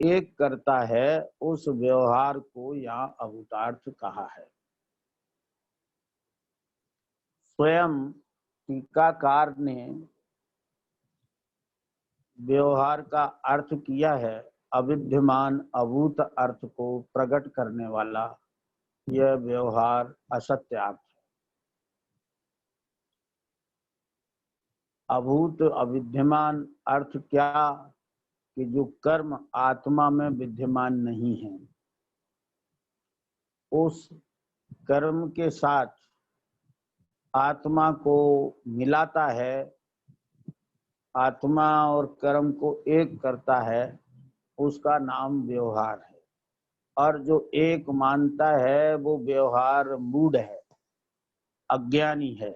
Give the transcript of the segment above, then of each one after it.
एक करता है उस व्यवहार को यहाँ अभूतार्थ कहा है। स्वयं टीकाकार ने व्यवहार का अर्थ किया है अविद्यमान अभूत अर्थ को प्रकट करने वाला यह व्यवहार असत्यार्थ है। अभूत अविद्यमान अर्थ क्या कि जो कर्म आत्मा में विद्यमान नहीं है, उस कर्म के साथ आत्मा को मिलाता है, आत्मा और कर्म को एक करता है, उसका नाम व्यवहार है। और जो एक मानता है वो व्यवहार मूढ़ है, अज्ञानी है।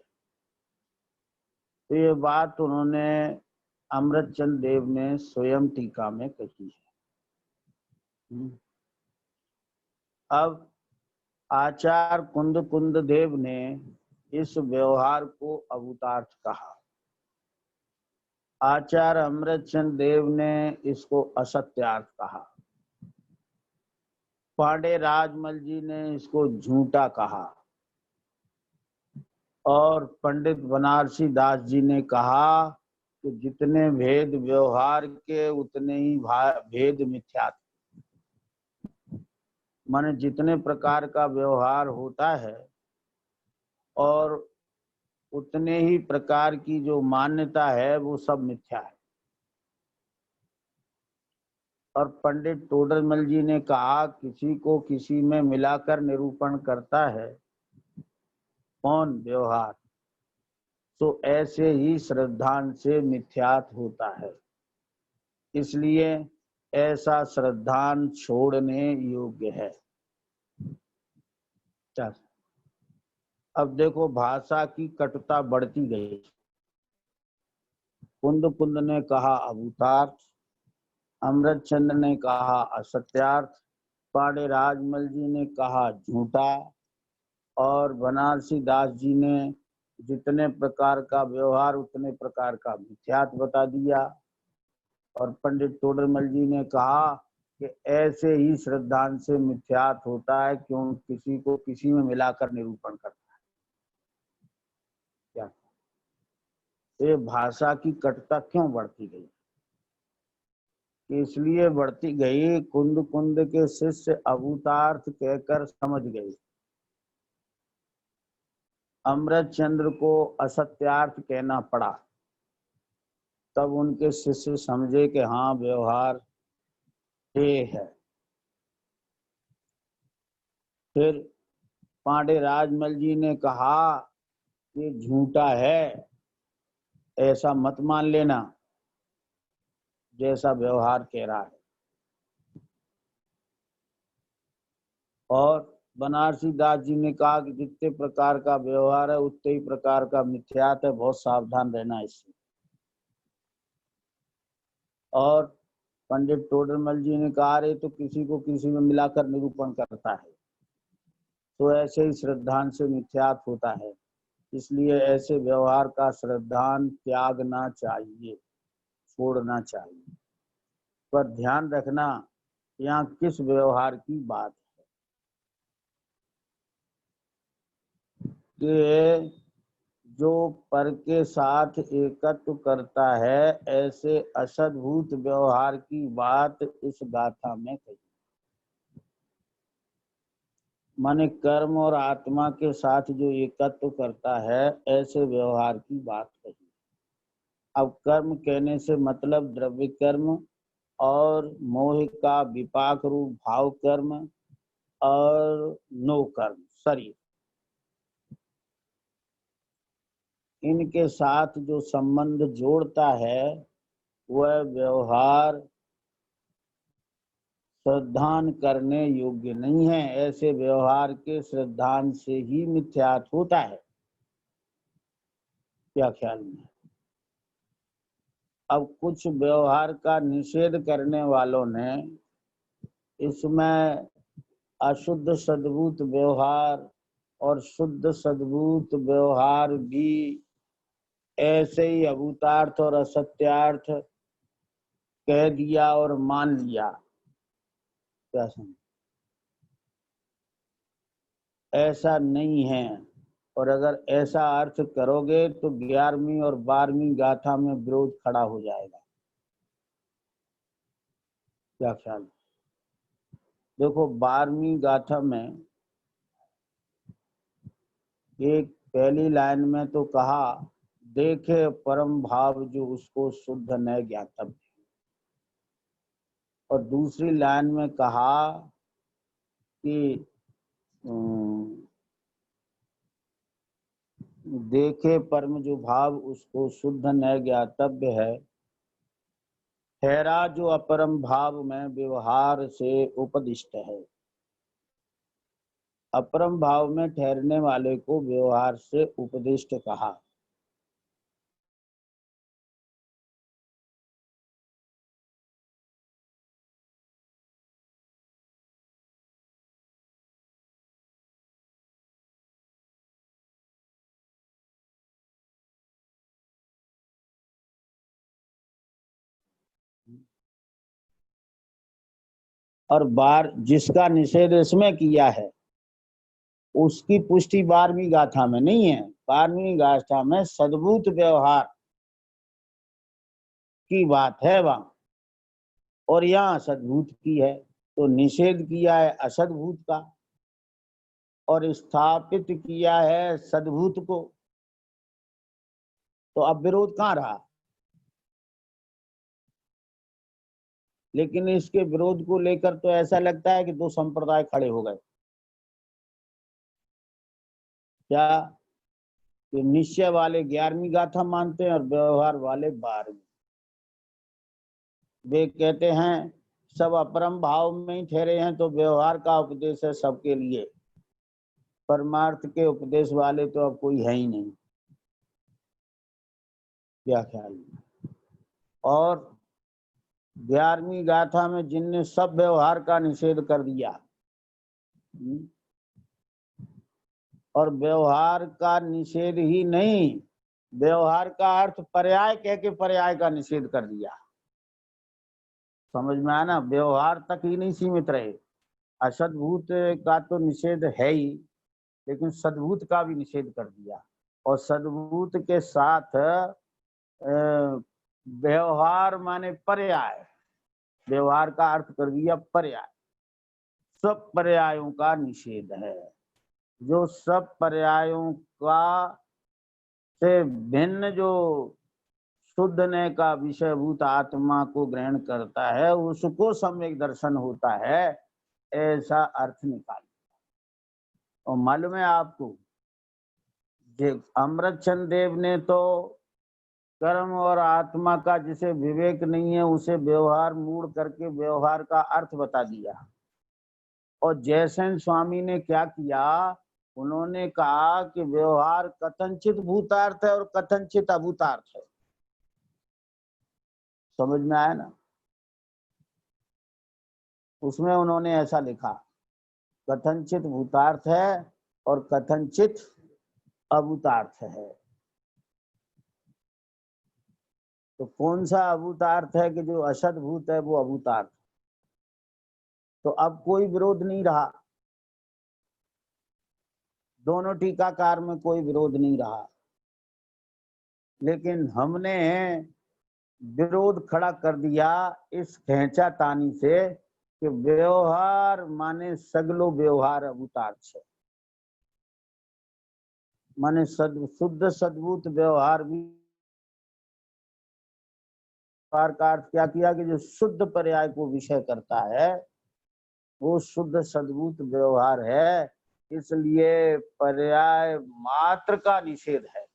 तो ये बात उन्होंने अमृतचंद देव ने स्वयं टीका में कही है। अब आचार्य कुंद देव ने इस व्यवहार को अभूतार्थ कहा, आचार्य अमृतचंद देव ने इसको असत्यार्थ कहा, पांडे राजमल जी ने इसको झूठा कहा और पंडित बनारसी दास जी ने कहा कि जितने भेद व्यवहार के उतने ही भेद मिथ्यात्व। माने जितने प्रकार का व्यवहार होता है और उतने ही प्रकार की जो मान्यता है वो सब मिथ्या है। और पंडित टोडरमल जी ने कहा किसी को किसी में मिलाकर निरूपण करता है कौन? व्यवहार। तो ऐसे ही श्रद्धांत से मिथ्यात होता है, इसलिए ऐसा श्रद्धांत छोड़ने योग्य है। चल अब देखो भाषा की कटुता बढ़ती गई। कुंद ने कहा अभूतार्थ, अमृतचंद ने कहा असत्यार्थ, पांडे राजमल जी ने कहा झूठा और बनारसी दास जी ने जितने प्रकार का व्यवहार उतने प्रकार का मिथ्यात बता दिया। और पंडित टोडरमल जी ने कहा कि ऐसे ही श्रद्धांत से मिथ्यात होता है क्यों किसी को किसी में मिलाकर निरूपण करता है। क्या ये भाषा की कटुता क्यों बढ़ती गई? इसलिए बढ़ती गई कुंद के शिष्य अभूतार्थ कहकर समझ गए, अमृतचंद्र को असत्यार्थ कहना पड़ा, तब उनके शिष्य समझे कि हाँ व्यवहार ये है। फिर पांडे राजमल जी ने कहा कि झूठा है, ऐसा मत मान लेना जैसा व्यवहार कह रहा है। और बनारसी दास जी ने कहा कि जितने प्रकार का व्यवहार है उतने ही प्रकार का मिथ्यात है, बहुत सावधान रहना इससे। और पंडित टोडरमल जी ने कहा रे तो किसी को किसी में मिलाकर निरूपण करता है, तो ऐसे ही श्रद्धांत से मिथ्यात होता है, इसलिए ऐसे व्यवहार का श्रद्धांत त्यागना चाहिए, छोड़ना चाहिए। पर ध्यान रखना यहाँ किस व्यवहार की बात है कि जो पर के साथ एकत्व करता है, ऐसे असद्भूत व्यवहार की बात इस गाथा में कही। माने कर्म और आत्मा के साथ जो एकत्व करता है ऐसे व्यवहार की बात कही। अब कर्म कहने से मतलब द्रव्य कर्म और मोह का विपाक रूप भाव कर्म और नो कर्म शरीर, इनके साथ जो संबंध जोड़ता है वह व्यवहार श्रद्धान करने योग्य नहीं है। ऐसे व्यवहार के श्रद्धान से ही मिथ्यात होता है। क्या ख्याल में? अब कुछ व्यवहार का निषेध करने वालों ने इसमें अशुद्ध सद्भूत व्यवहार और शुद्ध सद्भूत व्यवहार भी ऐसे ही अभूतार्थ और असत्यार्थ कह दिया और मान लिया। क्या समझ, ऐसा नहीं है। और अगर ऐसा अर्थ करोगे तो 11वीं और 12वीं गाथा में विरोध खड़ा हो जाएगा। क्या ख्याल? देखो 12वीं गाथा में एक पहली लाइन में तो कहा, देखे परम भाव जो उसको शुद्ध न ज्ञातव्य। और दूसरी लाइन में कहा कि देखे परम जो भाव उसको शुद्ध न ज्ञातव्य है, ठहरा जो अपरम भाव में व्यवहार से उपदिष्ट है। अपरम भाव में ठहरने वाले को व्यवहार से उपदिष्ट कहा। और बार जिसका निषेध इसमें किया है उसकी पुष्टि 12वीं गाथा में नहीं है। 12वीं गाथा में सद्भूत व्यवहार की बात है वहां, और यहाँ सद्भूत की है। तो निषेध किया है असद्भूत का और स्थापित किया है सद्भूत को, तो अब विरोध कहाँ रहा? लेकिन इसके विरोध को लेकर तो ऐसा लगता है कि दो संप्रदाय खड़े हो गए। क्या? कि निश्चय वाले 11वीं गाथा मानते हैं और व्यवहार वाले 12वीं। वे कहते हैं सब अपरम भाव में ही ठहरे हैं तो व्यवहार का उपदेश है सबके लिए, परमार्थ के उपदेश वाले तो अब कोई है ही नहीं। क्या ख्याल? और 11वीं गाथा में जिनने सब व्यवहार का निषेध कर दिया, और व्यवहार का निषेध ही नहीं, व्यवहार का अर्थ पर्याय कह के पर्याय का निषेध कर दिया। समझ में आया ना? व्यवहार तक ही नहीं सीमित रहे, असद्भूत का तो निषेध है ही, लेकिन सद्भूत का भी निषेध कर दिया। और सद्भूत के साथ व्यवहार माने पर्याय, व्यवहार का अर्थ कर दिया पर्याय। सब पर्यायों का निषेध है। जो सब पर्यायों का से भिन्न जो शुद्धने का विषयभूत आत्मा को ग्रहण करता है उसको सम्यक दर्शन होता है, ऐसा अर्थ निकाल। और मालूम है आपको, अमृतचंद देव ने तो कर्म और आत्मा का जिसे विवेक नहीं है उसे व्यवहार मूड करके व्यवहार का अर्थ बता दिया। और जयसेन स्वामी ने क्या किया, उन्होंने कहा कि व्यवहार कथनचित भूतार्थ है और कथनचित अभूतार्थ है। समझ में आया ना? उसमें उन्होंने ऐसा लिखा, कथनचित भूतार्थ है और कथनचित अभूतार्थ है। तो कौन सा अभूतार्थ है? कि जो असद्भूत है वो अभूतार्थ। तो अब कोई विरोध नहीं रहा, दोनों टीकाकार में कोई विरोध नहीं रहा। लेकिन हमने विरोध खड़ा कर दिया इस खेचा तानी से कि व्यवहार माने सगलो व्यवहार अभूतार्थ है, माने शुद्ध सद्भूत व्यवहार भी। का अर्थ क्या किया कि जो शुद्ध पर्याय को विषय करता है वो शुद्ध सद्भूत व्यवहार है, इसलिए पर्याय मात्र का निषेध है।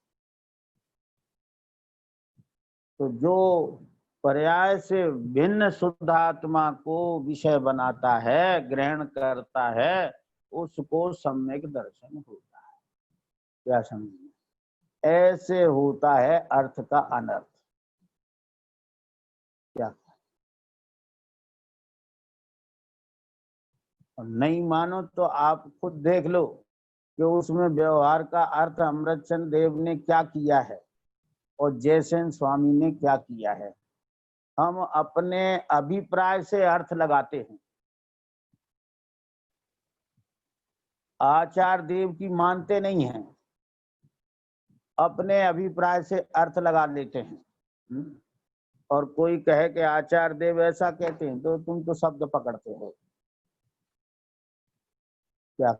तो जो पर्याय से भिन्न शुद्ध आत्मा को विषय बनाता है, ग्रहण करता है, उसको सम्यक दर्शन होता है। क्या समझिए? ऐसे होता है अर्थ का अनर्थ। क्या? और नहीं मानो तो आप खुद देख लो कि उसमें व्यवहार का अर्थ अमृतचंद देव ने क्या किया है और जयसेन स्वामी ने क्या किया है। हम अपने अभिप्राय से अर्थ लगाते हैं, आचार्य देव की मानते नहीं हैं, अपने अभिप्राय से अर्थ लगा लेते हैं। और कोई कहे कि आचार्य देव ऐसा कहते हैं तो तुम तो शब्द पकड़ते हो। क्या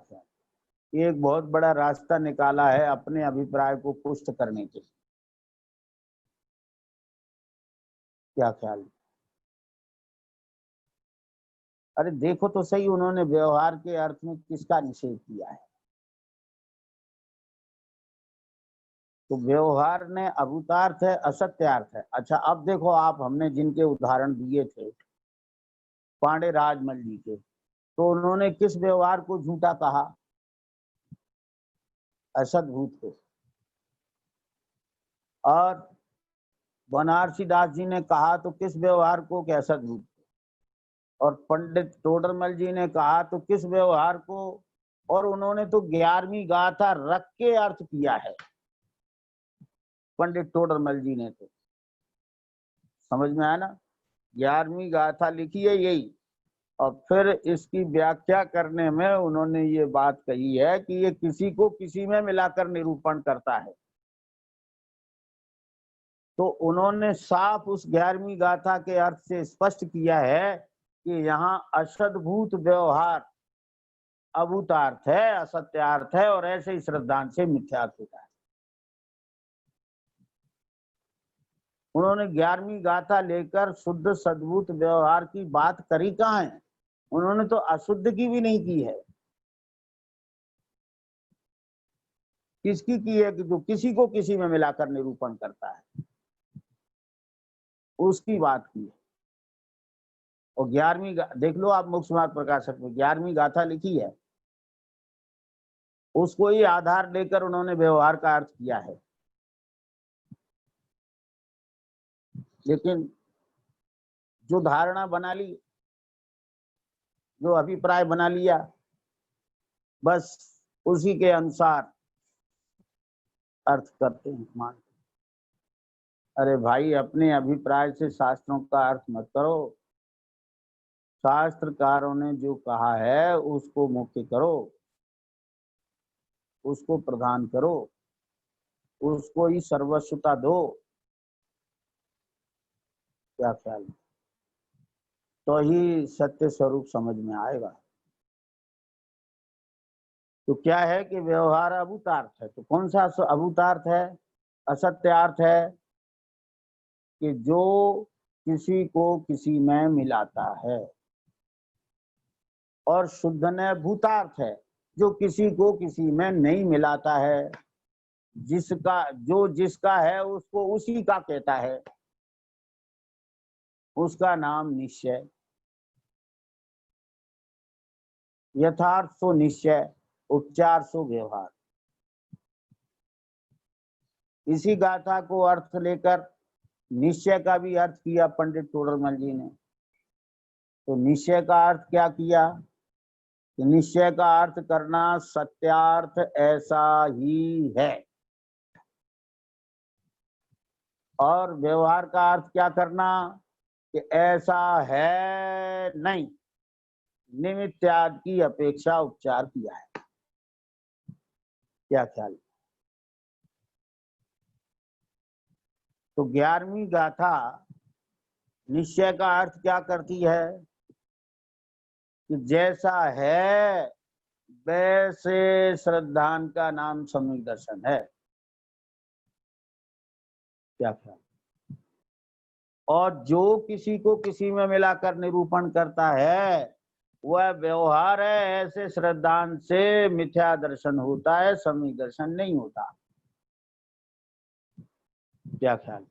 एक बहुत बड़ा रास्ता निकाला है अपने अभिप्राय को पुष्ट करने के। क्या ख्याल? अरे देखो तो सही, उन्होंने व्यवहार के अर्थ में किसका निषेध किया है? तो व्यवहार ने अभूतार्थ है, असत्यार्थ है। अच्छा अब देखो आप, हमने जिनके उदाहरण दिए थे पांडे राजमल जी के, तो उन्होंने किस व्यवहार को झूठा कहा? असद्भूत को। और बनारसी दास जी ने कहा तो किस व्यवहार को? कि असद्भूत को। और पंडित टोडरमल जी ने कहा तो किस व्यवहार को? और उन्होंने तो 11वीं गाथा रख के अर्थ किया है पंडित टोडरमल जी ने। तो समझ में आया ना? 11वीं गाथा लिखी है यही, और फिर इसकी व्याख्या करने में उन्होंने ये बात कही है कि ये किसी को किसी में मिलाकर निरूपण करता है। तो उन्होंने साफ उस 11वीं गाथा के अर्थ से स्पष्ट किया है कि यहाँ असद्भूत व्यवहार अभूतार्थ है, असत्यार्थ है, और ऐसे ही श्रद्धांत से मिथ्यार्थ होता है। उन्होंने 11वीं गाथा लेकर शुद्ध सद्भूत व्यवहार की बात करी कहाँ है? उन्होंने तो अशुद्ध की भी नहीं की है। किसकी की है? कि जो किसी को किसी में मिलाकर निरूपण करता है, उसकी बात की है। और 11वीं देख लो आप, मुक्ति मार्ग प्रकाशक में 11वीं गाथा लिखी है, उसको ही आधार लेकर उन्होंने व्यवहार का अर्थ किया है। लेकिन जो धारणा बना ली, जो अभिप्राय बना लिया, बस उसी के अनुसार अर्थ करते हैं, मानते। अरे भाई, अपने अभिप्राय से शास्त्रों का अर्थ मत करो। शास्त्रकारों ने जो कहा है उसको मुख्य करो, उसको प्रधान करो, उसको ही सर्वस्वता दो। क्या ख्याल? तो ही सत्य स्वरूप समझ में आएगा। तो क्या है कि व्यवहार अभूतार्थ है। तो कौन सा अभूतार्थ है, असत्यार्थ है? कि जो किसी को किसी में मिलाता है। और शुद्ध ने भूतार्थ है, जो किसी को किसी में नहीं मिलाता है, जिसका है उसको उसी का कहता है, उसका नाम निश्चय। यथार्थ सो निश्चय, उपचार सो व्यवहार। इसी गाथा को अर्थ लेकर निश्चय का भी अर्थ किया पंडित टोडरमल जी ने। तो निश्चय का अर्थ क्या किया? कि निश्चय का अर्थ करना सत्यार्थ ऐसा ही है। और व्यवहार का अर्थ क्या करना? कि ऐसा है नहीं, निमित्तादि की अपेक्षा उपचार किया है। क्या ख्याल? तो 11वीं गाथा निश्चय का अर्थ क्या करती है? कि जैसा है वैसे श्रद्धान का नाम सम्यक दर्शन है। क्या ख्याल? और जो किसी को किसी में मिलाकर निरूपण करता है वह व्यवहार है, ऐसे श्रद्धांत से मिथ्या दर्शन होता है, सम्यक दर्शन नहीं होता। क्या ख्याल?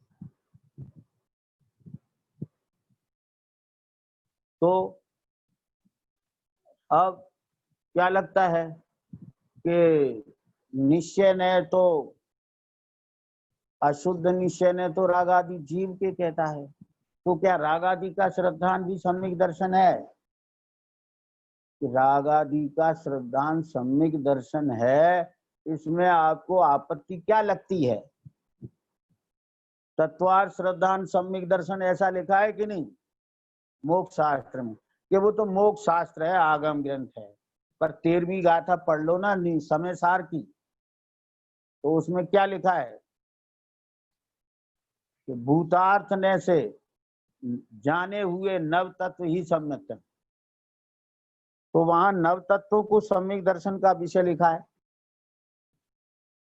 तो अब क्या लगता है कि निश्चय ने तो, अशुद्ध निश्चय ने तो राग आदि जीव के कहता है, तो क्या राग आदि का श्रद्धांत भी सम्यक दर्शन है? राग आदि का श्रद्धांत सम्यक दर्शन है, इसमें आपको आपत्ति क्या लगती है? तत्वार्थ श्रद्धांत सम्यक दर्शन ऐसा लिखा है कि नहीं मोक्ष शास्त्र में? कि वो तो मोक्ष शास्त्र है, आगम ग्रंथ है। पर 13वीं गाथा पढ़ लो ना समय सार की, तो उसमें क्या लिखा है कि भूतार्थ ने से जाने हुए नव तत्व ही सम्यक। तो वहां नव तत्वों को सम्यक दर्शन का विषय लिखा है,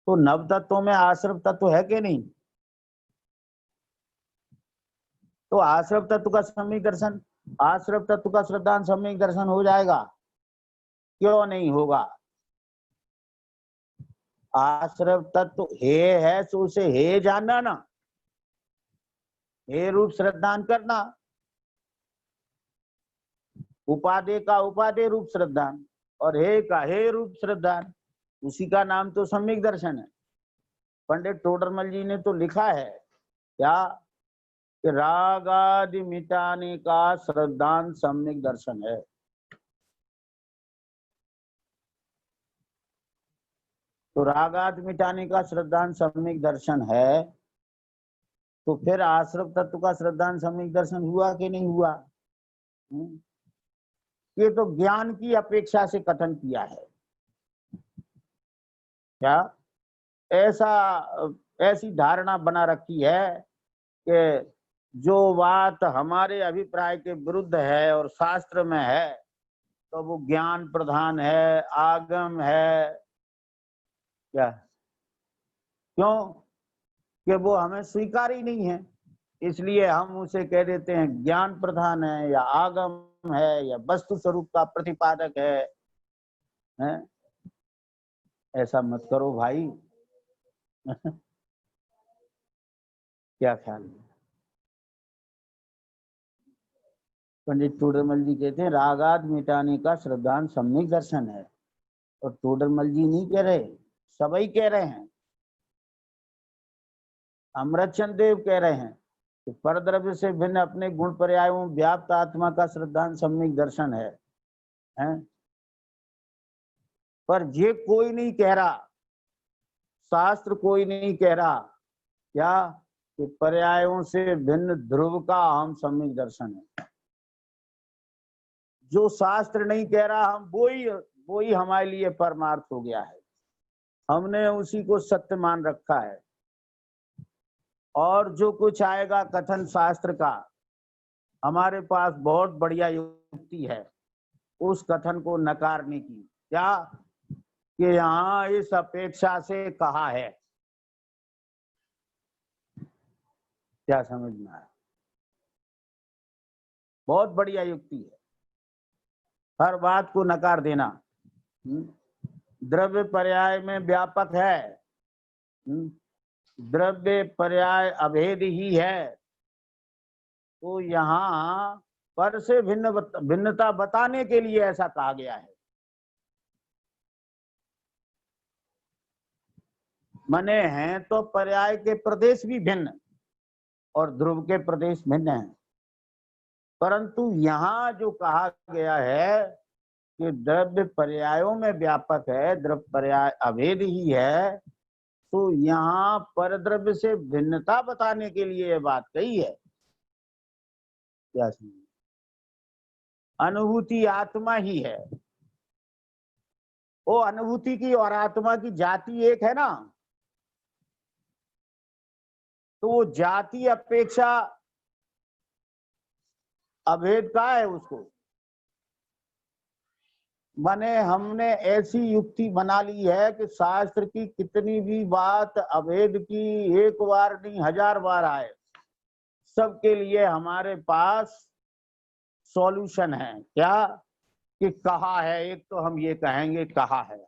तो नव तत्वों में आश्रव तत्व है कि नहीं? तो आश्रव तत्व का सम्यक दर्शन, आश्रव तत्व का श्रद्धांत सम्यक दर्शन हो जाएगा, क्यों नहीं होगा? आश्रव तत्व हे है तो उसे हे जानना ना, हे रूप श्रद्धान करना, उपादेय का उपादेय रूप श्रद्धान और हे का हे रूप श्रद्धान, उसी का नाम तो सम्यक दर्शन है। पंडित टोडरमल जी ने तो लिखा है क्या कि राग आदि मिटाने का श्रद्धांत सम्यक दर्शन है। तो राग आदि मिटाने का श्रद्धांत सम्यक दर्शन है, तो फिर आश्रव तत्व का श्रद्धांत सम्यक दर्शन हुआ कि नहीं हुआ? ये तो ज्ञान की अपेक्षा से कथन किया है क्या? ऐसी धारणा बना रखी है कि जो बात हमारे अभिप्राय के विरुद्ध है और शास्त्र में है तो वो ज्ञान प्रधान है, आगम है क्या? क्यों कि वो हमें स्वीकार ही नहीं है, इसलिए हम उसे कह देते हैं ज्ञान प्रधान है या आगम है या वस्तु स्वरूप का प्रतिपादक है? ऐसा मत करो भाई। क्या ख्याल है? पंडित टोडरमल जी कहते हैं रागाद मिटाने का श्रद्धांत सम्यक दर्शन है, और टोडरमल जी नहीं कह रहे, सभी कह रहे हैं। अमृतचंद देव कह रहे हैं कि परद्रव्य से भिन्न अपने गुण पर्यायों व्याप्त आत्मा का श्रद्धांत सम्यक दर्शन है? पर ये कोई नहीं कह रहा, शास्त्र कोई नहीं कह रहा क्या कि पर्यायों से भिन्न ध्रुव का हम सम्यक दर्शन है। जो शास्त्र नहीं कह रहा हम वो ही हमारे लिए परमार्थ हो गया है, हमने उसी को सत्य मान रखा है। और जो कुछ आएगा कथन शास्त्र का, हमारे पास बहुत बढ़िया युक्ति है उस कथन को नकारने की, क्या कि यहाँ इस अपेक्षा से कहा है। क्या समझ में आया? बहुत बढ़िया युक्ति है, हर बात को नकार देना। द्रव्य पर्याय में व्यापक है, द्रव्य पर्याय अभेद ही है, तो यहाँ पर से भिन्नता बताने के लिए ऐसा कहा गया है। मने हैं तो पर्याय के प्रदेश भी भिन्न और ध्रुव के प्रदेश भिन्न हैं, परंतु यहाँ जो कहा गया है कि द्रव्य पर्यायों में व्यापक है, द्रव्य पर्याय अभेद ही है, तो यहाँ पर द्रव्य से भिन्नता बताने के लिए यह बात कही है। क्या अनुभूति आत्मा ही है, वो अनुभूति की और आत्मा की जाति एक है ना, तो वो जाति अपेक्षा अभेद का है उसको। माने हमने ऐसी युक्ति बना ली है कि शास्त्र की कितनी भी बात अभेद की एक बार नहीं 1000 बार आए, सबके लिए हमारे पास सॉल्यूशन है। क्या कि कहा है, एक तो हम ये कहेंगे कहा है,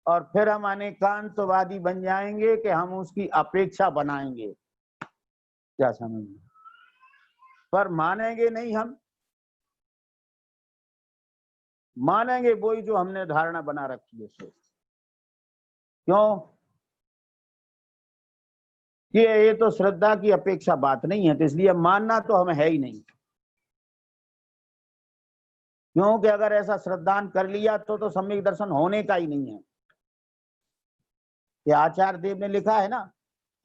और फिर हम अनेकांतवादी बन जाएंगे कि हम उसकी अपेक्षा बनाएंगे। क्या समझ, पर मानेंगे नहीं, हम मानेंगे वही जो हमने धारणा बना रखी है सो। क्यों कि ये तो श्रद्धा की अपेक्षा बात नहीं है, तो इसलिए मानना तो हमें है ही नहीं। क्योंकि अगर ऐसा श्रद्धान कर लिया तो सम्यक दर्शन होने का ही नहीं है। ये आचार्य देव ने लिखा है ना,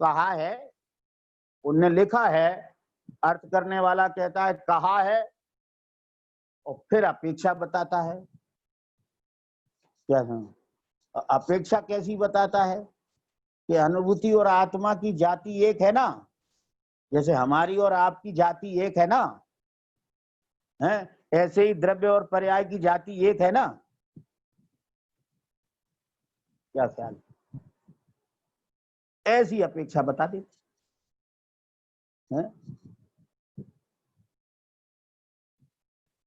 कहा है, उनने लिखा है, अर्थ करने वाला कहता है कहा है और फिर अपेक्षा बताता है। क्या अपेक्षा कैसी बताता है कि अनुभूति और आत्मा की जाति एक है ना, जैसे हमारी और आपकी जाति एक है ना, है ऐसे ही द्रव्य और पर्याय की जाति एक है ना। क्या ख्याल, ऐसी अपेक्षा बता देती है।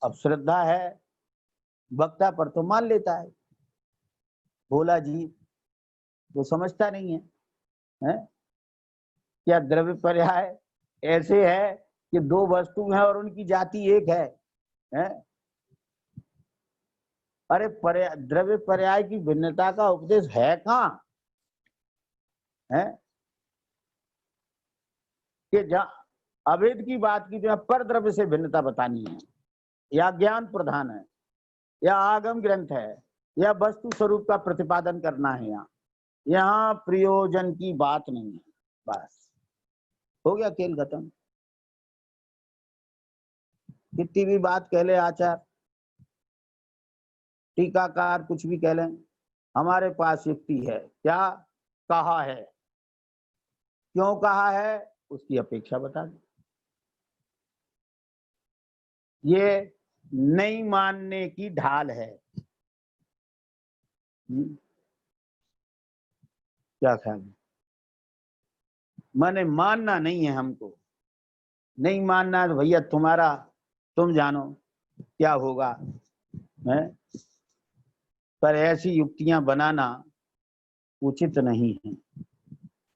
अब श्रद्धा है वक्ता पर तो मान लेता है, भोला जी वो समझता नहीं है? क्या द्रव्य पर्याय ऐसे है कि दो वस्तु हैं और उनकी जाति एक है? अरे द्रव्य पर्याय की भिन्नता का उपदेश है कहाँ है कि जहाँ अवेद की बात की तो पर द्रव्य से भिन्नता बतानी है, या ज्ञान प्रधान है, या आगम ग्रंथ है, या वस्तु स्वरूप का प्रतिपादन करना है। यहाँ प्रयोजन की बात नहीं है, बस हो गया खेल खत्म। कितनी भी बात कह ले आचार टीकाकार कुछ भी कह लें, हमारे पास युक्ति है। क्या कहा है, क्यों कहा है, उसकी अपेक्षा बता दे। ये नहीं मानने की ढाल है। क्या ख्याल, माने मानना नहीं है हमको, नहीं मानना तो भैया तुम्हारा, तुम जानो क्या होगा है? पर ऐसी युक्तियां बनाना उचित नहीं है।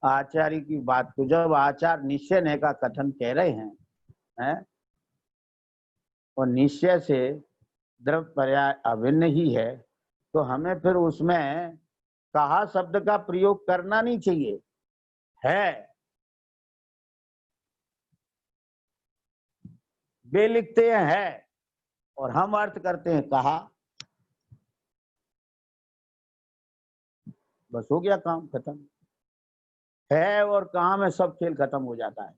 आचार्य की बात को जब आचार निश्चय ने का कथन कह रहे हैं और निश्चय से द्रव्य पर्याय अभिन्न ही है, तो हमें फिर उसमें कहा शब्द का प्रयोग करना नहीं चाहिए। है वे लिखते हैं है और हम अर्थ करते हैं कहा, बस हो गया काम खत्म। है और कहा में सब खेल खत्म हो जाता है।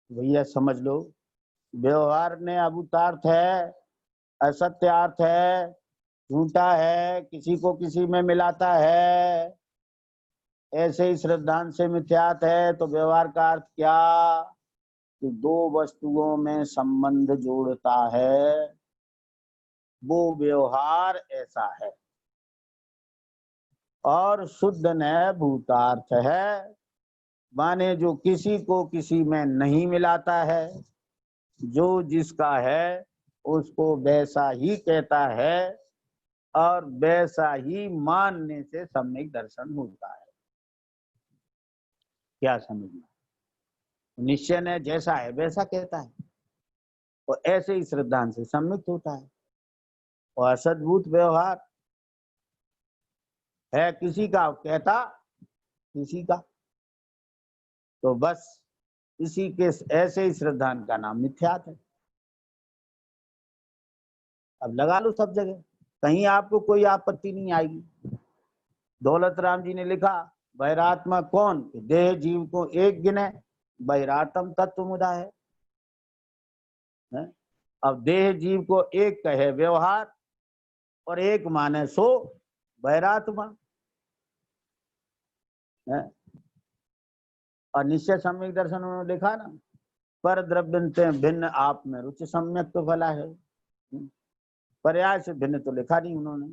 भैया समझ लो, व्यवहार ने अभूतार्थ है, असत्यार्थ है, झूठा है, किसी को किसी में मिलाता है, ऐसे ही श्रद्धांत से मिथ्यात है। तो व्यवहार का अर्थ क्या कि दो वस्तुओं में संबंध जोड़ता है, वो व्यवहार ऐसा है। और शुद्ध न भूतार्थ है, माने जो किसी को किसी में नहीं मिलाता है, जो जिसका है उसको वैसा ही कहता है और वैसा ही मानने से सम्यक दर्शन होता है। क्या समझना, निश्चय ने जैसा है वैसा कहता है और ऐसे ही श्रद्धांत से सम्मित होता है। और असद्भूत व्यवहार है किसी का, कहता किसी का, तो बस इसी के ऐसे ही श्रद्धांत का नाम मिथ्यात है। अब लगा लो सब जगह, कहीं आपको कोई आपत्ति नहीं आएगी। दौलत राम जी ने लिखा बहिरात्मा कौन, देह जीव को एक गिने, बहिरात्म तत्व मुदा है। अब देह जीव को एक कहे व्यवहार और एक माने सो बहिरात्मा है। और निश्चय सम्यक दर्शन उन्होंने लिखा ना, पर द्रव्य भिन्न आप में रुचि सम्यक तो भला है। पर्याय से भिन्न तो लिखा नहीं उन्होंने,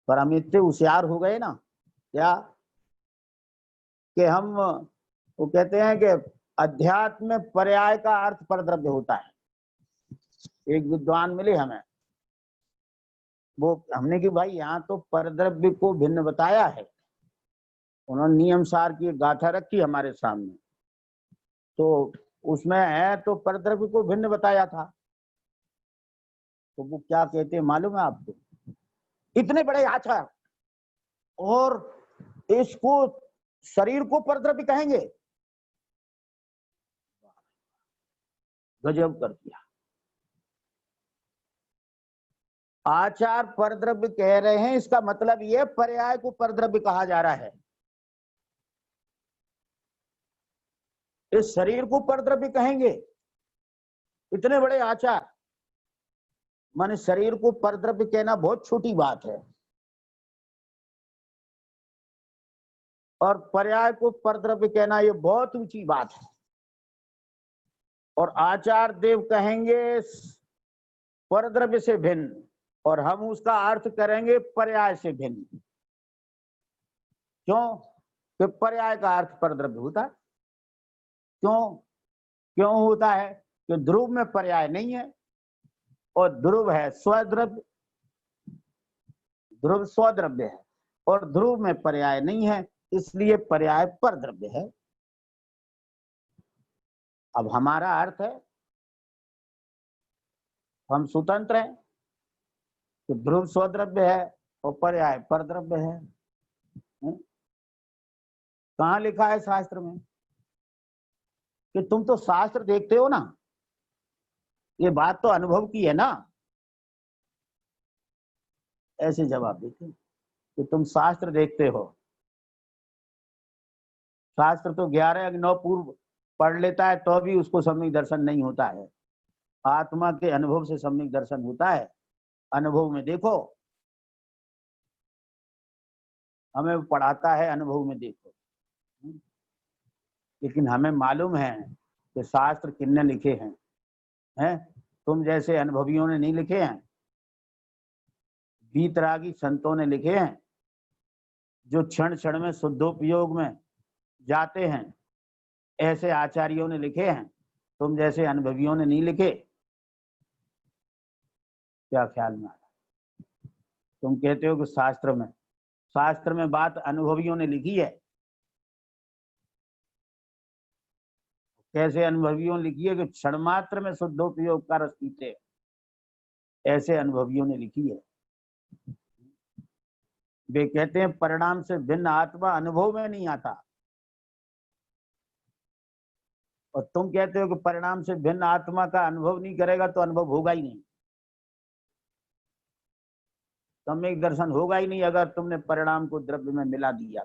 पर हम इतने होशियार हो गए ना क्या कि हम वो कहते हैं कि अध्यात्म में पर्याय का अर्थ पर द्रव्य होता है। एक विद्वान मिले हमें, वो हमने कि भाई यहाँ तो परद्रव्य को भिन्न बताया है, उन्होंने नियम सार की गाथा रखी हमारे सामने, तो उसमें है तो परद्रव्य को भिन्न बताया था। तो वो क्या कहते हैं मालूम है आपको, इतने बड़े आचार और इसको शरीर को परद्रव्य कहेंगे, गजब कर दिया। आचार परद्रव्य कह रहे हैं, इसका मतलब ये पर्याय को परद्रव्य कहा जा रहा है। इस शरीर को परद्रव्य कहेंगे इतने बड़े आचार, माने शरीर को परद्रव्य कहना बहुत छोटी बात है, और पर्याय को परद्रव्य कहना ये बहुत ऊंची बात है। और आचार देव कहेंगे परद्रव्य से भिन्न, और हम उसका अर्थ करेंगे पर्याय से भिन्न। क्यों? कि पर्याय का अर्थ परद्रव्य होता है। क्यों होता है? कि ध्रुव में पर्याय नहीं है, और ध्रुव है स्वद्रव्य, ध्रुव स्वद्रव्य है, और ध्रुव में पर्याय नहीं है, इसलिए पर्याय परद्रव्य है। अब हमारा अर्थ है, हम स्वतंत्र हैं, तो ध्रुव स्वद्रव्य है और पर्याय परद्रव्य है। कहाँ लिखा है शास्त्र में? कि तुम तो शास्त्र देखते हो ना, ये बात तो अनुभव की है ना। ऐसे जवाब देते कि तुम शास्त्र देखते हो। शास्त्र तो 11 अग्नौ पूर्व पढ़ लेता है तो भी उसको सम्यक दर्शन नहीं होता है। आत्मा के अनुभव से सम्यक दर्शन होता है। अनुभव में देखो, हमें पढ़ाता है अनुभव में देखो। लेकिन हमें मालूम है कि शास्त्र किसने लिखे हैं? तुम जैसे अनुभवियों ने नहीं लिखे हैं, वीतरागी संतों ने लिखे हैं, जो क्षण क्षण में शुद्धोपयोग में जाते हैं, ऐसे आचार्यों ने लिखे हैं। तुम जैसे अनुभवियों ने नहीं लिखे। क्या ख्याल में आ रहा? तुम कहते हो कि शास्त्र में बात अनुभवियों ने लिखी है। कैसे अनुभवियों ने लिखी है? कि क्षण मात्र में शुद्धोपयोग का रस पीते, ऐसे अनुभवियों ने लिखी है। वे कहते हैं परिणाम से भिन्न आत्मा अनुभव में नहीं आता, और तुम कहते हो कि परिणाम से भिन्न आत्मा का अनुभव नहीं करेगा तो अनुभव होगा ही नहीं, सम्यक दर्शन होगा ही नहीं अगर तुमने परिणाम को द्रव्य में मिला दिया।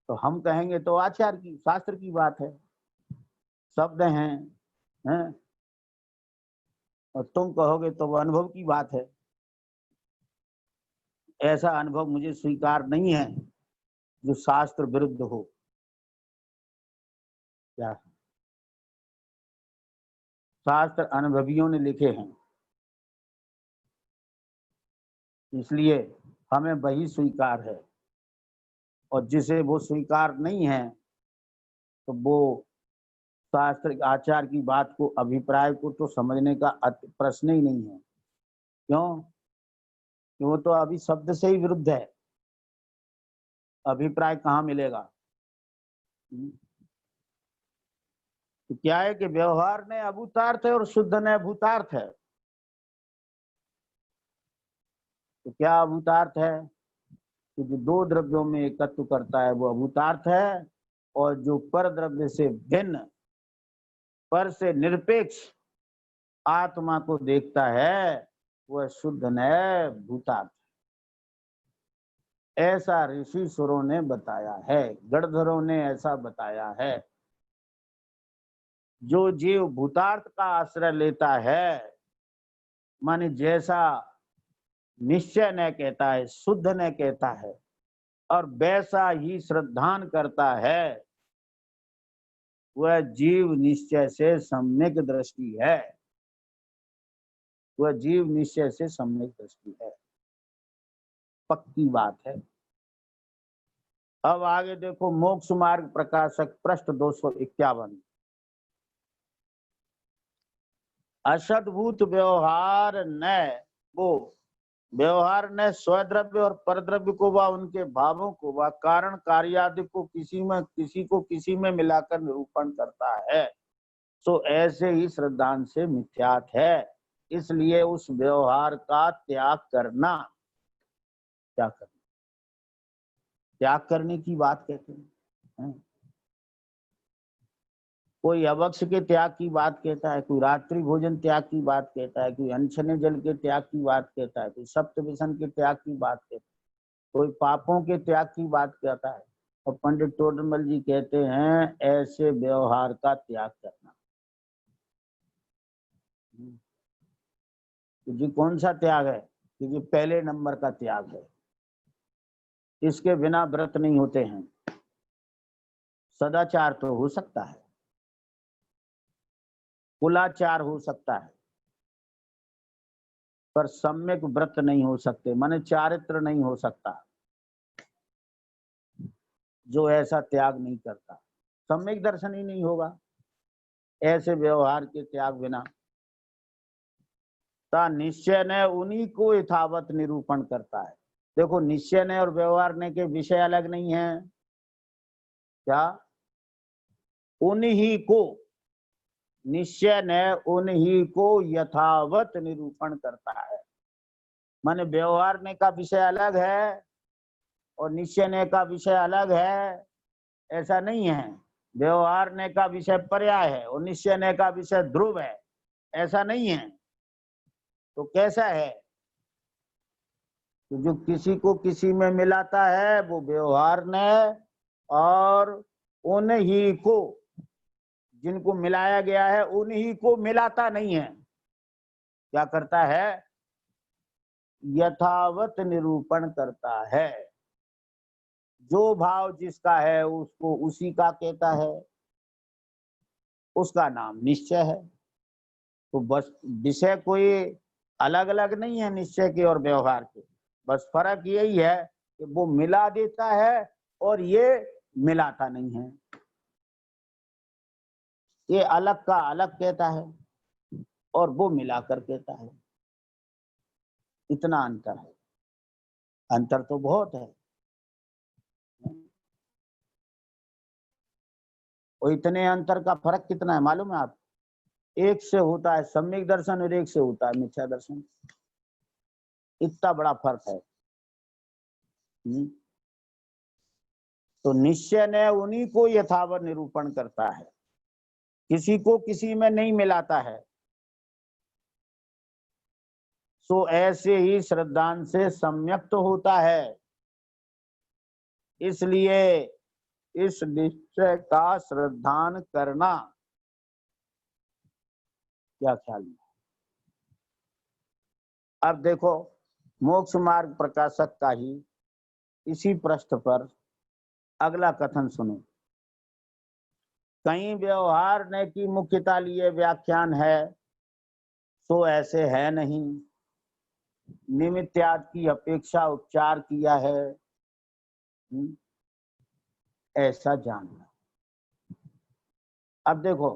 तो हम कहेंगे तो आचार की, शास्त्र की बात है, शब्द हैं, और तुम कहोगे तो वो अनुभव की बात है। ऐसा अनुभव मुझे स्वीकार नहीं है जो शास्त्र विरुद्ध हो। क्या? शास्त्र अनुभवियों ने लिखे हैं, इसलिए हमें वही स्वीकार है, और जिसे वो स्वीकार नहीं है तो वो शास्त्र आचार की बात को, अभिप्राय को तो समझने का प्रश्न ही नहीं है। क्यों? कि वो तो अभी शब्द से ही विरुद्ध है, अभिप्राय कहाँ मिलेगा? तो क्या है कि व्यवहार ने अभूतार्थ है और शुद्ध ने भूतार्थ है। तो क्या अभूतार्थ है? तो जो दो द्रव्यों में एकत्व करता है वो अभूतार्थ है, और जो पर द्रव्य से भिन्न, पर से निरपेक्ष आत्मा को देखता है वह शुद्ध न भूतार्थ। ऐसा ऋषि सुरों ने बताया है, गणधरों ने ऐसा बताया है। जो जीव भूतार्थ का आश्रय लेता है, माने जैसा निश्चय न कहता है, शुद्ध न कहता है, और वैसा ही श्रद्धान करता है, वह जीव निश्चय से सम्यक दृष्टि है। वह जीव निश्चय से सम्यक दृष्टि है, पक्की बात है। अब आगे देखो, मोक्ष मार्ग प्रकाशक पृष्ठ 251। असद्भूत व्यवहार न स्वद्रव्य और परद्रव्य को व उनके भावों को व कारण कार्यादि को किसी में मिलाकर निरूपण करता है, सो ऐसे ही श्रद्धांत से मिथ्यात है। इसलिए उस व्यवहार का त्याग करना, त्याग करने की बात कहते हैं। कोई अवक्ष के त्याग की बात कहता है, कोई रात्रि भोजन त्याग की बात कहता है, कोई अनछने जल के त्याग की बात कहता है, कोई सप्त व्यसन के त्याग की बात कहता है, कोई पापों के त्याग की बात कहता है, और पंडित टोडरमल जी कहते हैं ऐसे व्यवहार का त्याग करना। तो जी कौन सा त्याग है? क्योंकि पहले नंबर का त्याग है। इसके बिना व्रत नहीं होते हैं। सदाचार तो हो सकता है, कुलाचार हो सकता है, पर सम्यक व्रत नहीं हो सकते, माने चारित्र नहीं हो सकता जो ऐसा त्याग नहीं करता। सम्यक दर्शन ही नहीं होगा ऐसे व्यवहार के त्याग बिना। ता निश्चय ने उन्हीं को यथावत निरूपण करता है। देखो, निश्चय ने और व्यवहार ने के विषय अलग नहीं है क्या? उन्हीं को, निश्चय ने उन्हीं को यथावत निरूपण करता है। माने व्यवहार ने का विषय अलग है और निश्चय ने का विषय अलग है, ऐसा नहीं है। व्यवहार ने का विषय पर्याय है और निश्चय ने का विषय ध्रुव है, ऐसा नहीं है। तो कैसा है? तो जो किसी को किसी में मिलाता है वो व्यवहार ने, और उन्हीं को, जिनको मिलाया गया है उन्हीं को मिलाता नहीं है। क्या करता है? यथावत निरूपण करता है। जो भाव जिसका है उसको उसी का कहता है, उसका नाम निश्चय है। तो बस विषय कोई अलग अलग नहीं है निश्चय के और व्यवहार के, बस फर्क यही है कि वो मिला देता है और ये मिलाता नहीं है। ये अलग का अलग कहता है और वो मिलाकर कहता है। इतना अंतर है। अंतर तो बहुत है। और इतने अंतर का फर्क कितना है मालूम है आप? एक से होता है सम्यक दर्शन और एक से होता है मिथ्या दर्शन। इतना बड़ा फर्क है। तो निश्चय ने उन्हीं को यथावत निरूपण करता है, किसी को किसी में नहीं मिलाता है। सो ऐसे ही श्रद्धान से सम्यक तो होता है। इसलिए इस निश्चय का श्रद्धान करना, क्या ख्याल है? अब देखो, मोक्ष मार्ग प्रकाशक का ही इसी पृष्ठ पर अगला कथन सुनो। कहीं व्यवहार ने की मुख्यता लिए व्याख्यान है, सो ऐसे है नहीं। निमित्याद की अपेक्षा उपचार किया है, ऐसा जानना। अब देखो,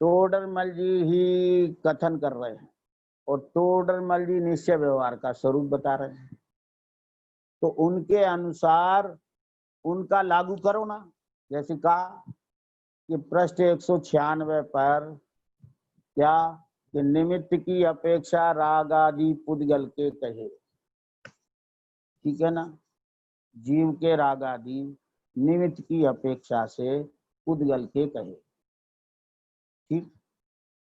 टोडरमल जी ही कथन कर रहे हैं और टोडरमल जी निश्चय व्यवहार का स्वरूप बता रहे हैं। तो उनके अनुसार उनका लागू करो ना। जैसे कहा कि पृष्ठ 196 पर क्या कि निमित्त की अपेक्षा राग आदि पुद्गल के कहे। ठीक है ना? जीव के राग आदि निमित्त की अपेक्षा से पुद्गल के कहे। ठीक।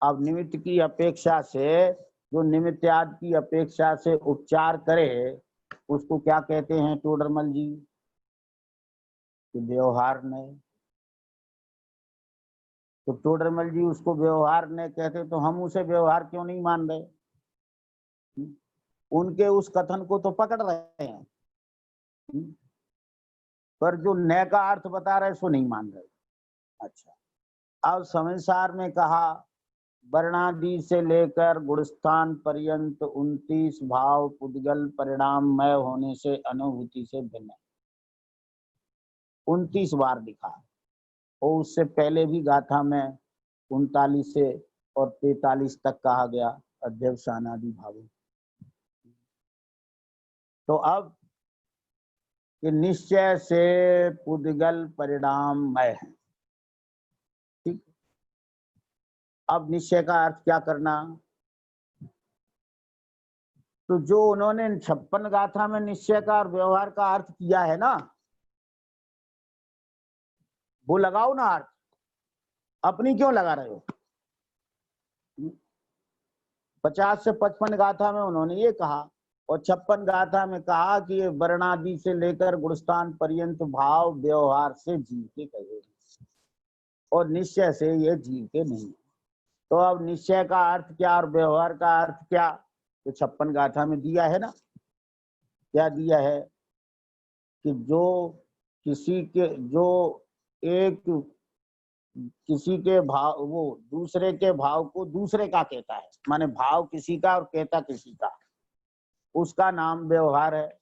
अब निमित्त की अपेक्षा से, जो निमित्याद की अपेक्षा से उपचार करे, उसको क्या कहते हैं टोडरमल जी? व्यवहार ने। तो टोडरमल जी उसको व्यवहार ने कहते, तो हम उसे व्यवहार क्यों नहीं मान रहे? उनके उस कथन को तो पकड़ रहे हैं, पर जो नए का अर्थ बता रहे सो नहीं मान रहे। अच्छा, अब संसार में कहा वर्णादि से लेकर गुणस्थान पर्यंत 29 भाव पुद्गल परिणाममय होने से अनुभूति से भिन्न 29 बार दिखा। और उससे पहले भी गाथा में 39 से और 43 तक कहा गया अध्यवसानादि भावों। तो अब कि निश्चय से पुद्गल परिणाममय है। ठीक। अब निश्चय का अर्थ क्या करना? तो जो उन्होंने 56 गाथा में निश्चय का और व्यवहार का अर्थ किया है ना, वो लगाओ ना अर्थ। अपनी क्यों लगा रहे हो? 50 से 55 गाथा में उन्होंने ये कहा और 56 गाथा में कहा कि ये वर्णादि से लेकर गुणस्थान पर्यंत भाव व्यवहार से जीव के कहे और निश्चय से ये जीव के नहीं। तो अब निश्चय का अर्थ क्या और व्यवहार का अर्थ क्या, तो 56 गाथा में दिया है ना। क्या दिया है कि किसी के भाव, वो दूसरे के भाव को दूसरे का कहता है, माने भाव किसी का और कहता किसी का, उसका नाम व्यवहार है।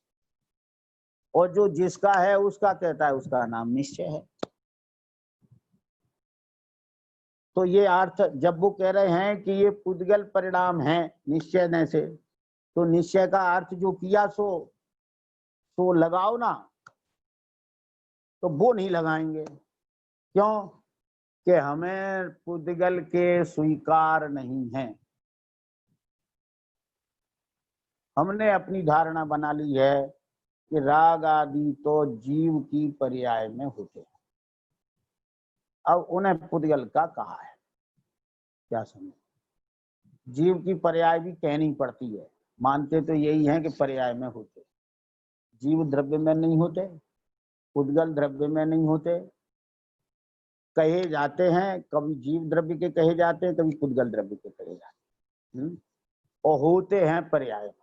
और जो जिसका है उसका कहता है, उसका नाम निश्चय है। तो ये अर्थ जब वो कह रहे हैं कि ये पुद्गल परिणाम है निश्चय से, तो निश्चय का अर्थ जो किया सो लगाओ ना, तो वो नहीं लगाएंगे। क्यों? कि हमें पुद्गल के स्वीकार नहीं है। हमने अपनी धारणा बना ली है कि राग आदि तो जीव की पर्याय में होते हैं। अब उन्हें पुद्गल का कहा है, क्या समझ? जीव की पर्याय भी कहनी पड़ती है। मानते तो यही है कि पर्याय में होते, जीव द्रव्य में नहीं होते, पुद्गल द्रव्य में नहीं होते। कहे जाते हैं, कभी जीव द्रव्य के कहे जाते हैं, कभी पुद्गल द्रव्य के कहे जाते हैं, और होते हैं पर्याय में।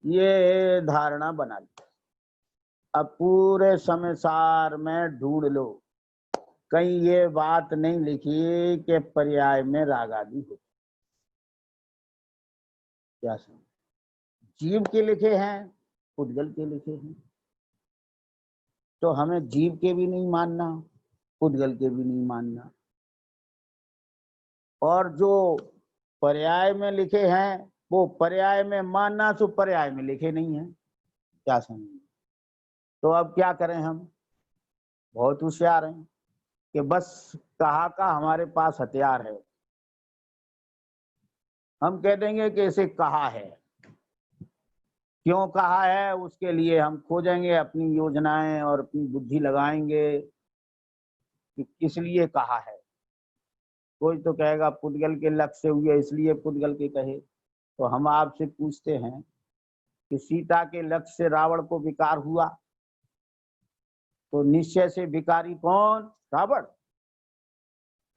ये धारणा बना ली। अब पूरे संसार में ढूंढ लो, कहीं ये बात नहीं लिखी कि पर्याय में राग आदि हो। क्या समझ? जीव के लिखे हैं, पुद्गल के लिखे हैं, तो हमें जीव के भी नहीं मानना, पुद्गल के भी नहीं मानना। और जो पर्याय में लिखे हैं वो पर्याय में मानना, तो पर्याय में लिखे नहीं है। क्या समझ? तो अब क्या करें हम? बहुत होशियार हैं कि बस कहा का हमारे पास हथियार है। हम कह देंगे कि इसे कहा है। क्यों कहा है उसके लिए हम खोजेंगे, अपनी योजनाएं और अपनी बुद्धि लगाएंगे कि किस लिए कहा है। कोई तो कहेगा पुद्गल के लक्ष्य से हुए इसलिए पुद्गल के कहे। तो हम आपसे पूछते हैं कि सीता के लक्ष्य से रावण को विकार हुआ, तो निश्चय से विकारी कौन? रावण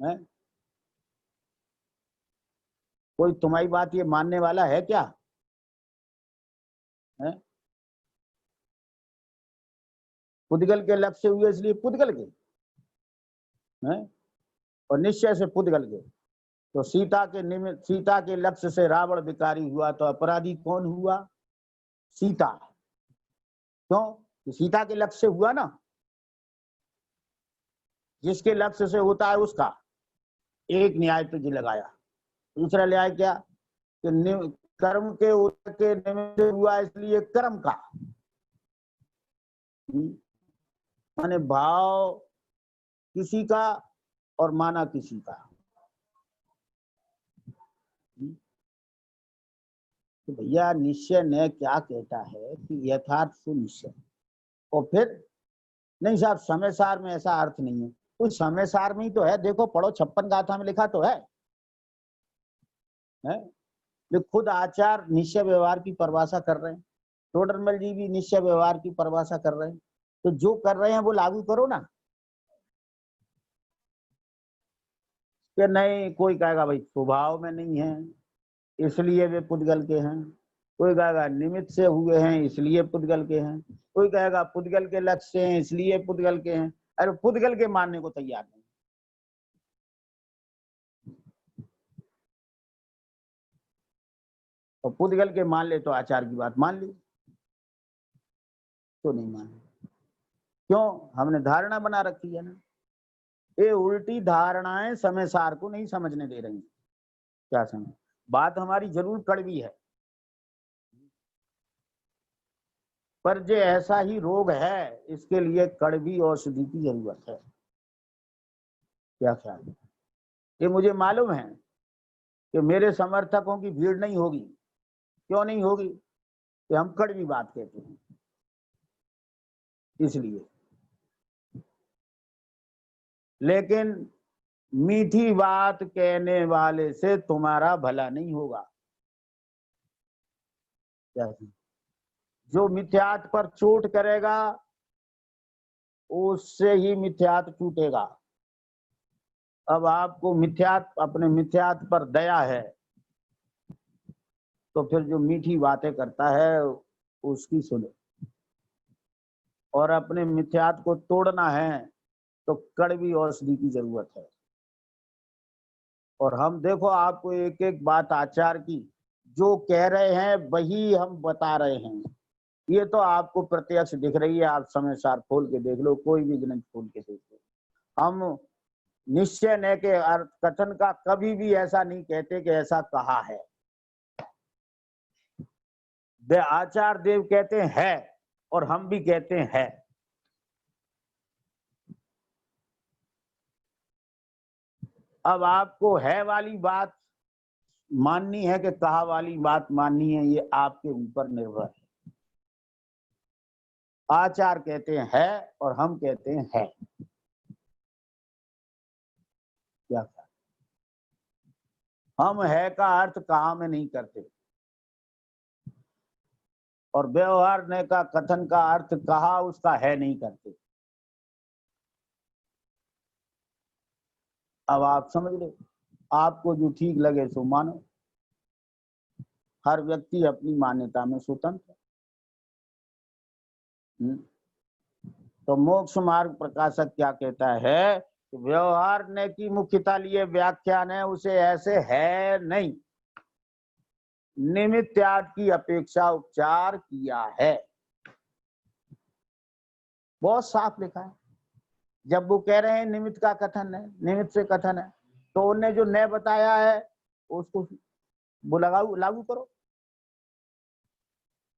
है। कोई तुम्हारी बात ये मानने वाला है क्या? है? पुद्गल के लक्ष्य हुए इसलिए पुद्गल के है, और निश्चय से पुद्गल के। तो सीता के लक्ष्य से रावण विकारी हुआ, तो अपराधी कौन हुआ? सीता। क्यों? कि सीता के लक्ष्य से हुआ ना। जिसके लक्ष्य से होता है उसका एक न्याय तो जी लगाया। दूसरा न्याय क्या? कि कर्म के निमित्त हुआ इसलिए कर्म का, माने भाव किसी का और माना किसी का। तो भैया निश्चय ने क्या कहता है कि यथार्थ सुनिश्चय। और फिर नहीं साहब, समय सार में ऐसा अर्थ नहीं है। कुछ समय सार में ही तो है, देखो पढ़ो, 56 गाथा में लिखा तो है? जो खुद आचार निश्चय व्यवहार की परिभाषा कर रहे हैं, टोडरमल जी भी निश्चय व्यवहार की परिभाषा कर रहे हैं। तो जो कर रहे हैं वो लागू करो ना। कि नहीं, कोई कहेगा भाई स्वभाव में नहीं है इसलिए वे पुद्गल के हैं, कोई कहेगा निमित्त से हुए हैं इसलिए पुद्गल के हैं, कोई कहेगा पुद्गल के लक्ष्य से हैं इसलिए पुद्गल के हैं। अरे पुद्गल के मानने को तैयार नहीं। और पुद्गल के मान ले तो आचार की बात मान ली, तो नहीं माने। क्यों? हमने धारणा बना रखी है ना। ये उल्टी धारणाएं समय सार को नहीं समझने दे रही। क्या समझ? बात हमारी जरूर कड़वी है, पर जो ऐसा ही रोग है इसके लिए कड़वी औषधि की जरूरत है। क्या ख्याल है? ये मुझे मालूम है कि मेरे समर्थकों की भीड़ नहीं होगी। क्यों नहीं होगी? कि हम कड़वी बात कहते हैं इसलिए। लेकिन मीठी बात कहने वाले से तुम्हारा भला नहीं होगा। क्या जो मिथ्यात पर चोट करेगा उससे ही मिथ्यात टूटेगा। अब आपको मिथ्यात, अपने मिथ्यात पर दया है तो फिर जो मीठी बातें करता है उसकी सुने, और अपने मिथ्यात को तोड़ना है तो कड़वी औषधि की जरूरत है। और हम देखो आपको एक एक बात आचार की जो कह रहे हैं वही हम बता रहे हैं। ये तो आपको प्रत्यक्ष दिख रही है, आप समय सार खोल के देख लो, कोई भी ग्रंथ खोल के देख लो। हम निश्चय न के अर्थ कथन का कभी भी ऐसा नहीं कहते कि ऐसा कहा है। आचार्य देव कहते हैं और हम भी कहते हैं। अब आपको है वाली बात माननी है कि कहा वाली बात माननी है, ये आपके ऊपर निर्भर है। आचार्य कहते हैं और हम कहते हैं। क्या हम है का अर्थ कहा में नहीं करते, और व्यवहार ने का कथन का अर्थ कहा उसका है नहीं करते। अब आप समझ लो, आपको जो ठीक लगे सो मानो। हर व्यक्ति अपनी मान्यता में स्वतंत्र है। तो मोक्ष मार्ग प्रकाशक क्या कहता है कि व्यवहार ने की मुख्यता लिए व्याख्यान है उसे ऐसे है नहीं, निमित्त त्याग की अपेक्षा उपचार किया है। बहुत साफ लिखा है। जब वो कह रहे हैं निमित्त का कथन है, निमित्त से कथन है, तो उन्हें जो न बताया है उसको वो लागू करो,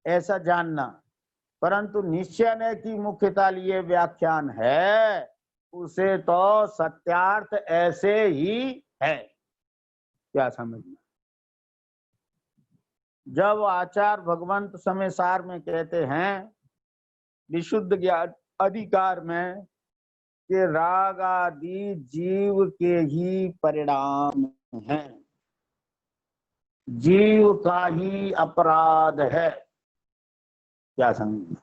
ऐसा जानना। परंतु निश्चय ने की मुख्यता लिए व्याख्यान है उसे तो सत्यार्थ ऐसे ही है। क्या समझना? जब आचार्य भगवंत समय सार में कहते हैं विशुद्ध ज्ञान अधिकार में कि राग आदि जीव के ही परिणाम हैं, जीव का ही अपराध है। क्या समझना?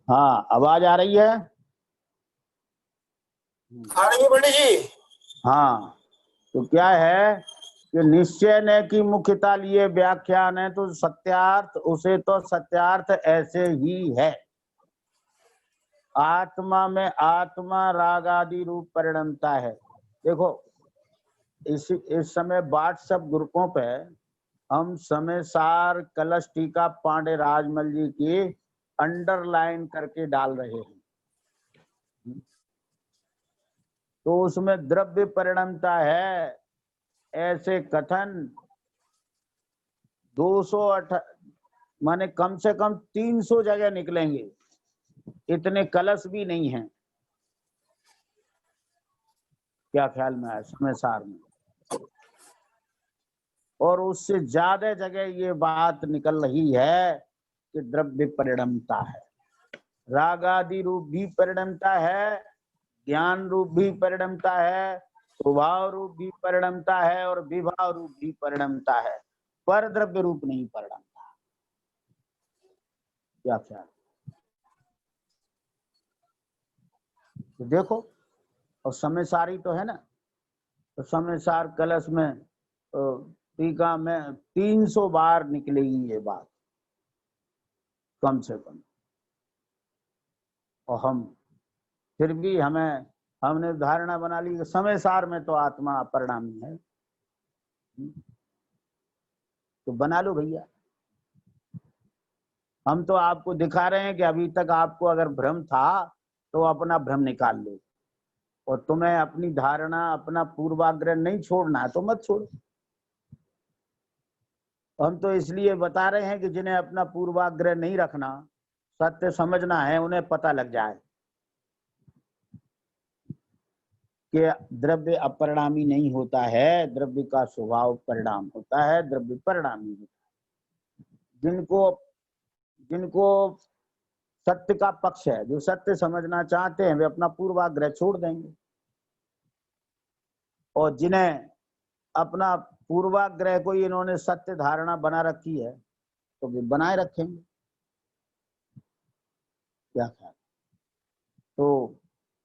हाँ, आवाज आ रही है? आ रही है पंडित जी। हाँ, तो क्या है कि निश्चय ने की मुख्यता लिए व्याख्यान है तो सत्यार्थ उसे तो सत्यार्थ ऐसे ही है। आत्मा में आत्मा राग आदि रूप परिणमता है। देखो इस समय व्हाट्सएप ग्रुपों पे हम समय सार कलश टीका पांडे राजमल जी की अंडरलाइन करके डाल रहे हैं, तो उसमें द्रव्य परिणमता है ऐसे कथन 208 माने कम से कम 300 जगह निकलेंगे, इतने कलश भी नहीं हैं। क्या ख्याल में आया समय सार में? और उससे ज्यादा जगह ये बात निकल रही है कि द्रव्य परिणमता है, राग आदि रूप भी परिणमता है, ज्ञान रूप भी परिणमता है, स्वभाव रूप भी परिणमता है और विभाव रूप भी परिणमता है, पर द्रव्य रूप नहीं परिणमता। क्या ख्याल? तो देखो, और समय सारी तो है ना, तो समय सार कलश में टीका में 300 बार निकलेगी ये बात कम से कम। और हम फिर भी हमने धारणा बना ली कि समय सार में तो आत्मा अपरिणामी है। तो बना लो भैया। हम तो आपको दिखा रहे हैं कि अभी तक आपको अगर भ्रम था तो अपना भ्रम निकाल लो, और तुम्हें अपनी धारणा, अपना पूर्वाग्रह नहीं छोड़ना है तो मत छोड़ो। हम तो इसलिए बता रहे हैं कि जिन्हें अपना पूर्वाग्रह नहीं रखना, सत्य समझना है, उन्हें पता लग जाए कि द्रव्य अपरिणामी नहीं होता है, द्रव्य का स्वभाव परिणाम होता है, द्रव्य परिणामी होता है। जिनको सत्य का पक्ष है, जो सत्य समझना चाहते हैं, वे अपना पूर्वाग्रह छोड़ देंगे, और जिन्हें अपना पूर्वाग्रह को इन्होंने सत्य धारणा बना रखी है तो वे बनाए रखेंगे। क्या ख्याल? तो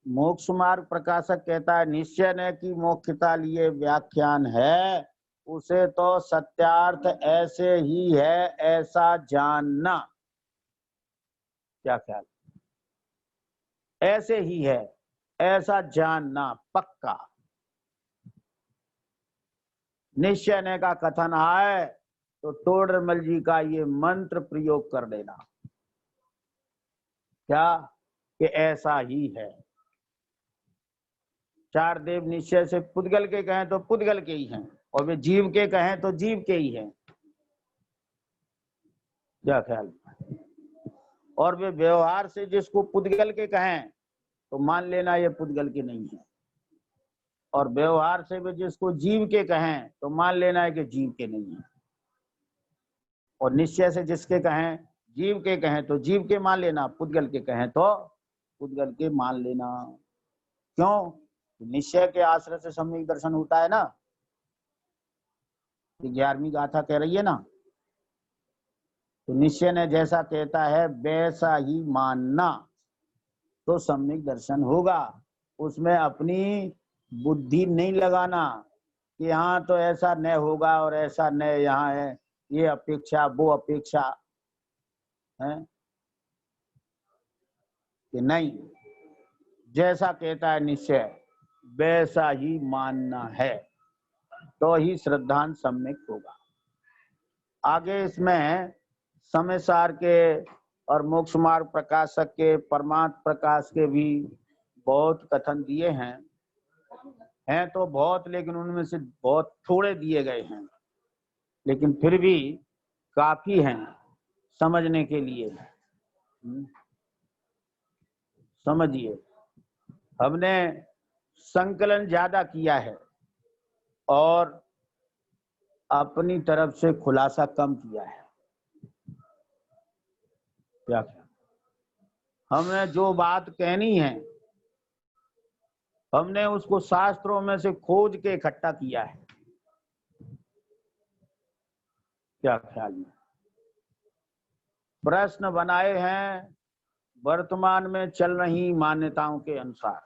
मोक्ष मार्ग प्रकाशक कहता है, निश्चय न कि मोक्षता लिए व्याख्यान है, उसे तो सत्यार्थ ऐसे ही है ऐसा जानना। क्या ख्याल? ऐसे ही है ऐसा जानना पक्का। निश्चय न का कथन आए तो तोडरमल जी का ये मंत्र प्रयोग कर देना, क्या कि ऐसा ही है। चार देव निश्चय से पुद्गल के कहें तो पुद्गल के ही हैं, और वे जीव के कहें तो जीव के ही हैं। क्या ख्याल? और वे व्यवहार से जिसको पुद्गल के कहें तो मान लेना ये पुद्गल के नहीं है, और व्यवहार से वे जिसको जीव के कहें तो मान लेना है कि जीव के नहीं है, और निश्चय से जिसके कहें जीव के कहें तो जीव के मान लेना, पुद्गल के कहें तो पुद्गल के मान लेना। क्यों? निश्चय के आश्रय से सम्यक दर्शन होता है ना, 11वीं गाथा कह रही है ना। तो निश्चय ने जैसा कहता है वैसा ही मानना तो सम्यक दर्शन होगा। उसमें अपनी बुद्धि नहीं लगाना कि यहाँ तो ऐसा न होगा और ऐसा न यहाँ है, ये अपेक्षा वो अपेक्षा है कि नहीं, जैसा कहता है निश्चय वैसा ही मानना है तो ही श्रद्धांत सम्यक होगा। आगे इसमें समय सार के और मोक्ष मार्ग प्रकाशक के, परमार्थ प्रकाश के भी बहुत कथन दिए हैं तो बहुत, लेकिन उनमें से बहुत थोड़े दिए गए हैं, लेकिन फिर भी काफी हैं समझने के लिए। समझिए, हमने संकलन ज्यादा किया है और अपनी तरफ से खुलासा कम किया है। क्या हमने जो बात कहनी है हमने उसको शास्त्रों में से खोज के इकट्ठा किया है। क्या ख्याल में? प्रश्न बनाए हैं वर्तमान में चल रही मान्यताओं के अनुसार,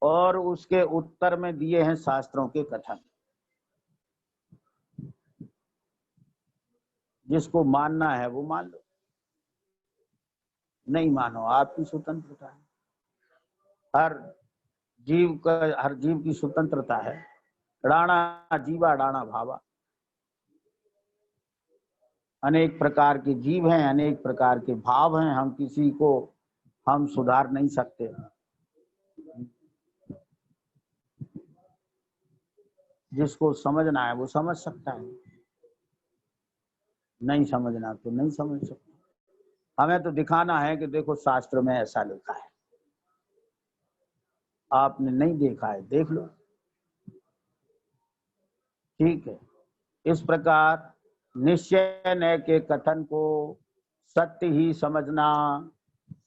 और उसके उत्तर में दिए हैं शास्त्रों के कथन। जिसको मानना है वो मान लो, नहीं मानो आपकी स्वतंत्रता है। हर जीव की स्वतंत्रता है। डाणा जीवा डाणा भावा। अनेक प्रकार के जीव हैं, अनेक प्रकार के भाव हैं, हम किसी को हम सुधार नहीं सकते। जिसको समझना है वो समझ सकता है, नहीं समझना तो नहीं समझ सकता। हमें तो दिखाना है कि देखो शास्त्र में ऐसा लिखा है, आपने नहीं देखा है देख लो, ठीक है। इस प्रकार निश्चय न के कथन को सत्य ही समझना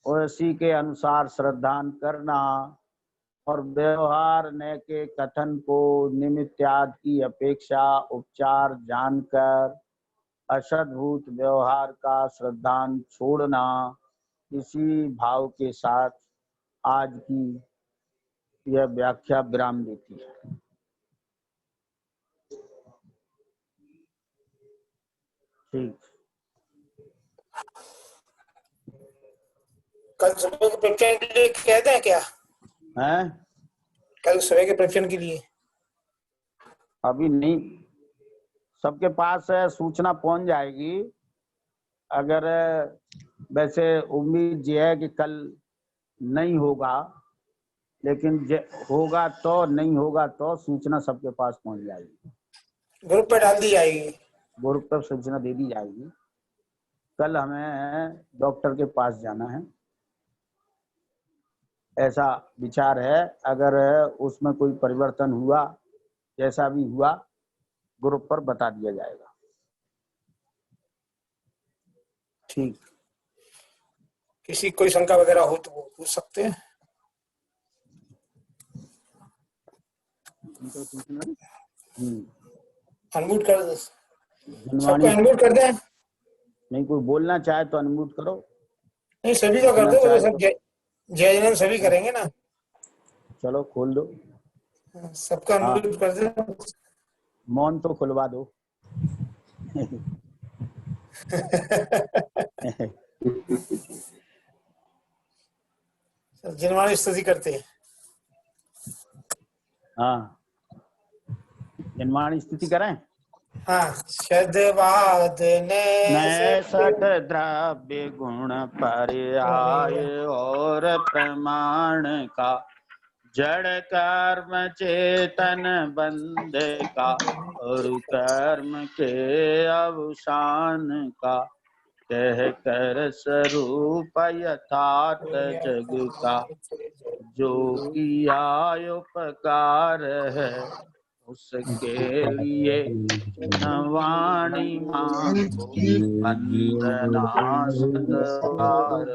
और उसी के अनुसार श्रद्धान करना, और व्यवहार न के कथन को निमित्यादि की अपेक्षा उपचार जानकर असद्भूत व्यवहार का श्रद्धान छोड़ना, इसी भाव के साथ आज की यह व्याख्या विराम देती है। ठीक। कल सुबह के प्रवचन के लिए कहते हैं क्या हैं? कल सुबह के प्रवचन के लिए अभी नहीं, सबके पास सूचना पहुंच जाएगी। अगर वैसे उम्मीद ये है कि कल नहीं होगा, लेकिन होगा तो, नहीं होगा तो सूचना सबके पास पहुंच जाएगी। ग्रुप पे डाल दी जाएगी, ग्रुप पर सूचना दे दी जाएगी। कल हमें डॉक्टर के पास जाना है, ऐसा विचार है। अगर उसमें कोई परिवर्तन हुआ, जैसा भी हुआ, ग्रुप पर बता दिया जाएगा। ठीक। किसी कोई शंका वगैरह हो तो वो पूछ सकते हैं। अनम्यूट कर दो, सबको अनम्यूट कर दें। नहीं, कोई बोलना चाहे तो अनम्यूट करो। नहीं, सभी का कर दो, वो सब जय जिनेंद्र सभी करेंगे ना। चलो खोल दो, सबका अनम्यूट कर दो। मौन तो खुलवा दो। जिनवाणी स्तुति करते हैं। हाँ, जिनवाणी स्तुति करें। हाँ, शतवाद नए सठ द्रव्य गुण पर्याय और प्रमाण का, जड़ कर्म चेतन बंध का, और कर्म के अवसान का, कह कर स्वरूप यथार्थ जग का, जो किया उपकार है उसके लिए जिनवाणी मांगो वंदना सतबार।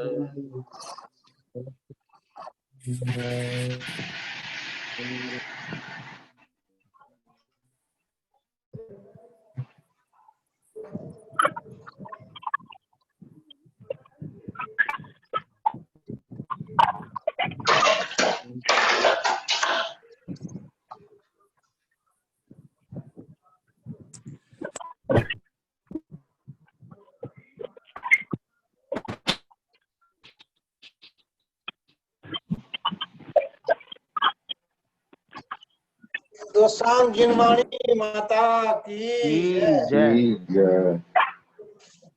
दोसांग जिनवाणी माता की जय।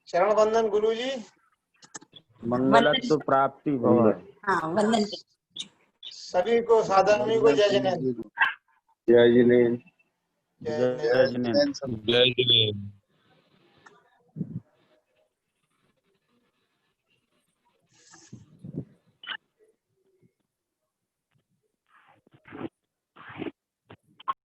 चरण वंदन गुरु जी। मंगलत्व प्राप्ति भव। हाँ, वंदन। सभी को साधर्मी को जय जिनेंद्र। जय जिनेंद्र। जय जिनेंद्र। जय जिनेंद्र।